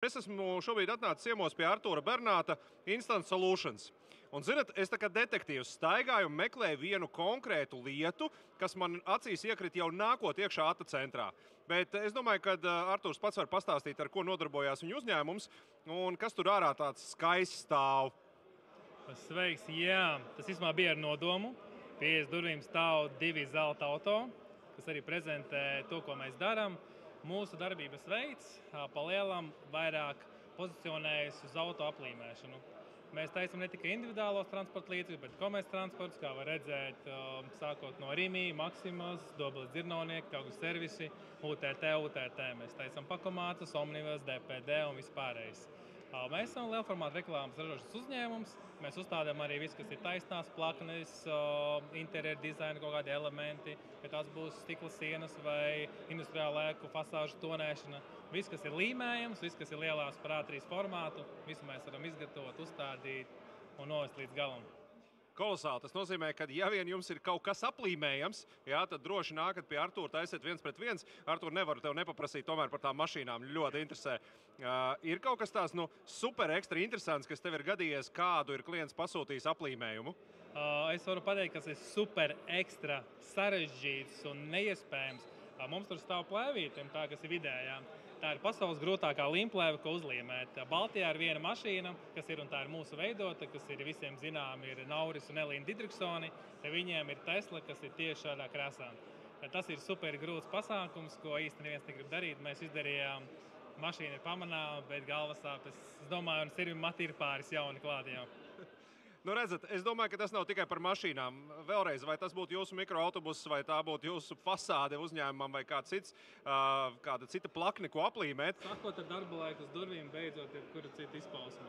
Es esmu šobrīd atnācis ciemos pie Artūra Bernāta Instant Solutions. Un, zinat, es tā kā detektīvs staigāju un meklēju vienu konkrētu lietu, kas man acīs iekrita jau nākot iekšā ATA centrā. Bet es domāju, ka Artūrs pats var pastāstīt, ar ko nodarbojās viņa uzņēmums un kas tur ārā tāds skaists stāv. Sveiks, jā, tas īstenībā bija ar nodomu. Pie durvīm stāv divi zelta auto, kas arī prezentē to, ko mēs darām. Mūsu darbības veids palielam vairāk pozicionējas uz auto aplīmēšanu. Mēs taisam ne tikai individuālos transporta līdzekļus, bet komerc transports, kā var redzēt, sākot no Rimi, Maximas, Dobeles Dzirnavnieki, Kaugu servisi, UTT. Mēs taisam pakomātus, Omnivas, DPD un vispārējais. Mēs esam lielformāta reklāmas ražošanas uzņēmums. Mēs uzstādām arī visu, kas ir taisnās, plaknes, interjeru dizaina, kaut kādi elementi, ka tās būs stikla sienas vai industriāla ēku fasāžu tonēšana. Viss, kas ir līmējams, viss, kas ir lielās par A3 formātu, visu mēs varam izgatavot, uzstādīt un novest līdz galam. Kolosāli. Tas nozīmē, ka ja vien jums ir kaut kas aplīmējams, jā, tad droši nākat pie Artūra, taisiet 1-1. Artūr, nevaru tev nepaprasīt tomēr par tām mašīnām. Ļoti interesē. Ir kaut kas tās super ekstra interesants, kas tev ir gadījies, kādu ir klients pasūtījis aplīmējumu? Es varu pateikt, kas ir super ekstra sarežģīts un neiespējams. Mums tur stāv plēvītiem, tā kas ir vidējā. Tā ir pasaules grūtākā līmplēve, ko uzlīmēt. Baltijā ir viena mašīna, kas ir, un tā ir mūsu veidota, kas ir visiem zinām, ir Nauris un Elīna Didriksoni. Viņiem ir Tesla, kas ir tieši šādā krāsā. Tas ir super grūts pasākums, ko īsti neviens negrib darīt. Mēs izdarījām, mašīna ir pamanāma, bet galvasāpes, es domāju, un sirvim mati ir pāris jauni klāti jau. Nu, redzat, es domāju, ka tas nav tikai par mašīnām. Vēlreiz, vai tas būtu jūsu mikroautobuss, vai tā būtu jūsu fasāde uzņēmumam, vai kāda cita plakne, ko aplīmēt. Sākot ar darba laiku uz durvīm, beidzot ir kura cita izpausme.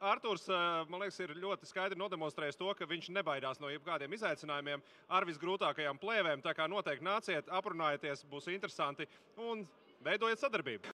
Artūrs, man liekas, ir ļoti skaidri nodemonstrējis to, ka viņš nebaidās no jebkādiem izaicinājumiem ar visgrūtākajām plēvēm. Tā kā noteikti nāciet, aprunājieties, būs interesanti un veidojiet sadarbību.